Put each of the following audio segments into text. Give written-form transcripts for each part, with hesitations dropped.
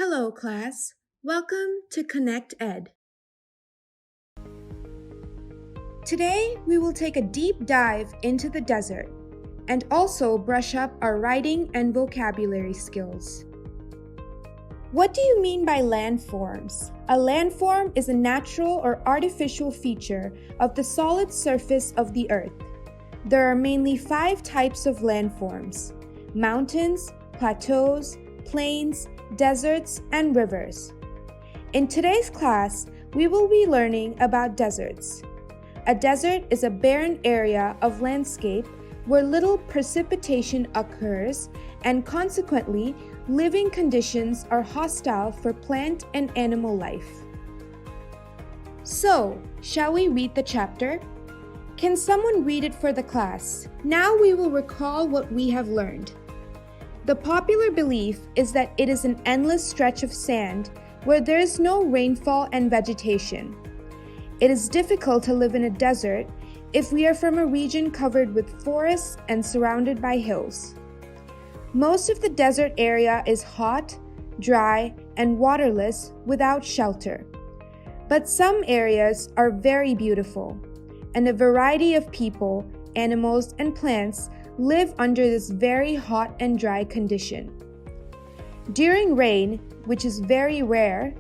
Hello, class. Welcome to Connect Ed. Today, we will take a deep dive into the desert and also brush up our writing and vocabulary skills. What do you mean by landforms? A landform is a natural or artificial feature of the solid surface of the earth. There are mainly 5 types of landforms: mountains, plateaus, plains, deserts, and rivers. In today's class, we will be learning about deserts. A desert is a barren area of landscape where little precipitation occurs and consequently living conditions are hostile for plant and animal life. So, shall we read the chapter? Can someone read it for the class? Now we will recall what we have learned. The popular belief is that it is an endless stretch of sand where there is no rainfall and vegetation. It is difficult to live in a desert if we are from a region covered with forests and surrounded by hills. Most of the desert area is hot, dry, and waterless without shelter. But some areas are very beautiful, and a variety of people, animals, and plants live under this very hot and dry condition. During rain, which is very rare,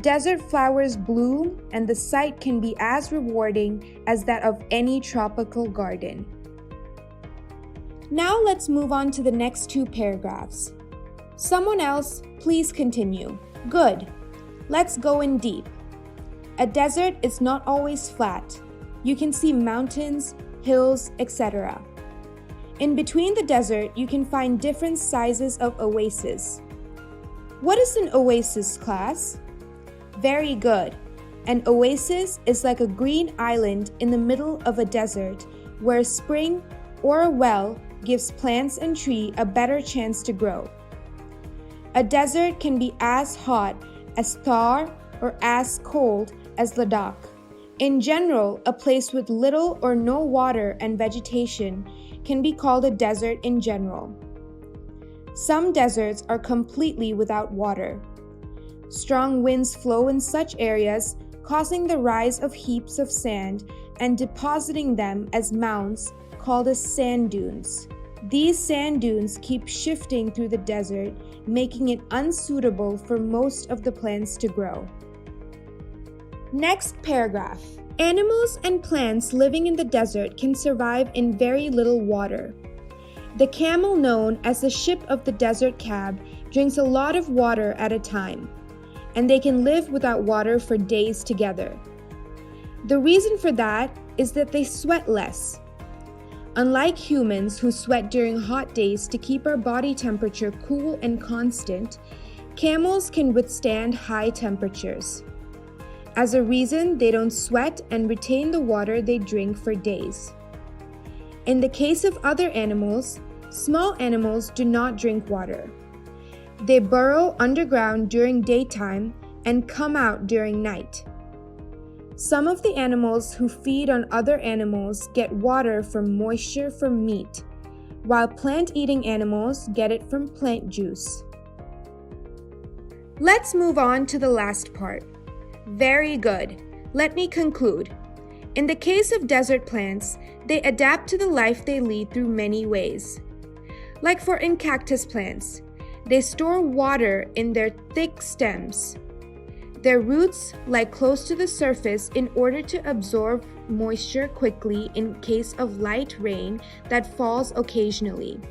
desert flowers bloom and the sight can be as rewarding as that of any tropical garden. Now let's move on to the next 2 paragraphs. Someone else, please continue. Good. Let's go in deep. A desert is not always flat. You can see mountains, hills, etc. In between the desert, you can find different sizes of oases. What is an oasis, class? Very good. An oasis is like a green island in the middle of a desert where a spring or a well gives plants and trees a better chance to grow. A desert can be as hot as Thar or as cold as Ladakh. In general, a place with little or no water and vegetation can be called a desert in general. Some deserts are completely without water. Strong winds flow in such areas, causing the rise of heaps of sand and depositing them as mounds called as sand dunes. These sand dunes keep shifting through the desert, making it unsuitable for most of the plants to grow. Next paragraph. Animals and plants living in the desert can survive in very little water. The camel, known as the ship of the desert cab, drinks a lot of water at a time, and they can live without water for days together. The reason for that is that they sweat less. Unlike humans who sweat during hot days to keep our body temperature cool and constant, camels can withstand high temperatures. As a reason, they don't sweat and retain the water they drink for days. In the case of other animals, small animals do not drink water. They burrow underground during daytime and come out during night. Some of the animals who feed on other animals get water from moisture from meat, while plant-eating animals get it from plant juice. Let's move on to the last part. Very good. Let me conclude. In the case of desert plants, they adapt to the life they lead through many ways. Like in cactus plants, they store water in their thick stems. Their roots lie close to the surface in order to absorb moisture quickly in case of light rain that falls occasionally.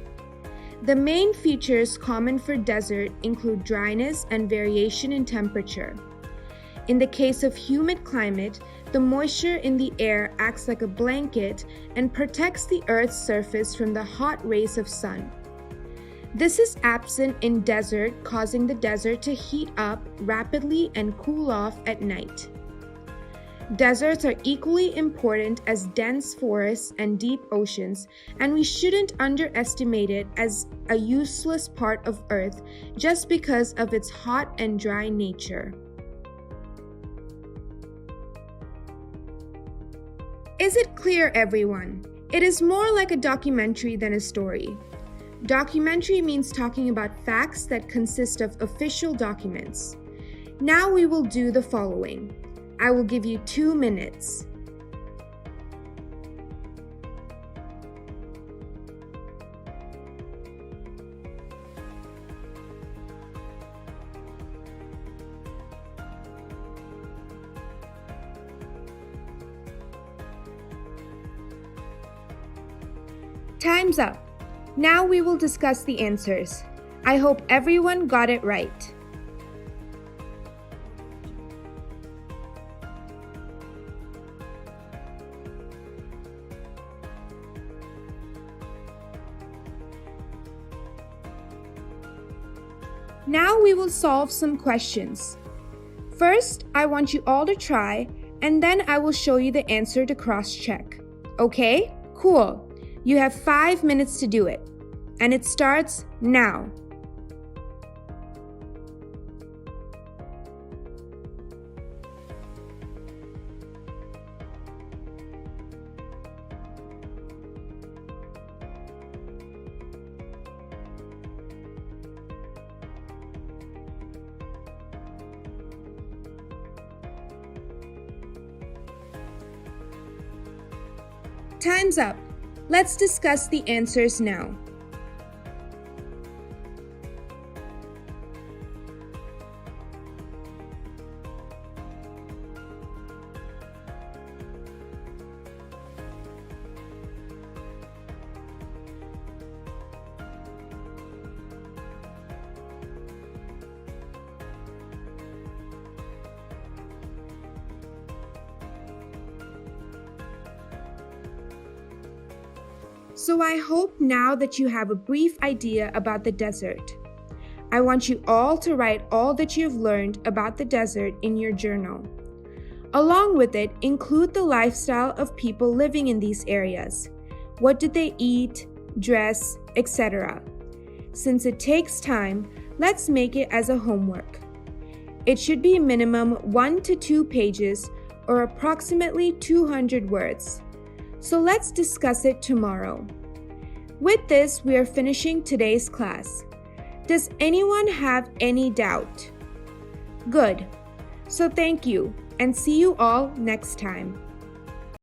The main features common for desert include dryness and variation in temperature. In the case of humid climate, the moisture in the air acts like a blanket and protects the Earth's surface from the hot rays of sun. This is absent in desert, causing the desert to heat up rapidly and cool off at night. Deserts are equally important as dense forests and deep oceans, and we shouldn't underestimate it as a useless part of Earth just because of its hot and dry nature. Is it clear, everyone? It is more like a documentary than a story. Documentary means talking about facts that consist of official documents. Now we will do the following. I will give you 2 minutes. Time's up. Now we will discuss the answers. I hope everyone got it right. Now we will solve some questions. First, I want you all to try, and then I will show you the answer to cross-check. Okay? Cool. You have 5 minutes to do it, and it starts now. Time's up. Let's discuss the answers now. So I hope now that you have a brief idea about the desert. I want you all to write all that you've learned about the desert in your journal. Along with it, include the lifestyle of people living in these areas. What did they eat, dress, etc.? Since it takes time, let's make it as a homework. It should be minimum 1 to 2 pages or approximately 200 words. So let's discuss it tomorrow. With this, we are finishing today's class. Does anyone have any doubt? Good. So thank you, and see you all next time.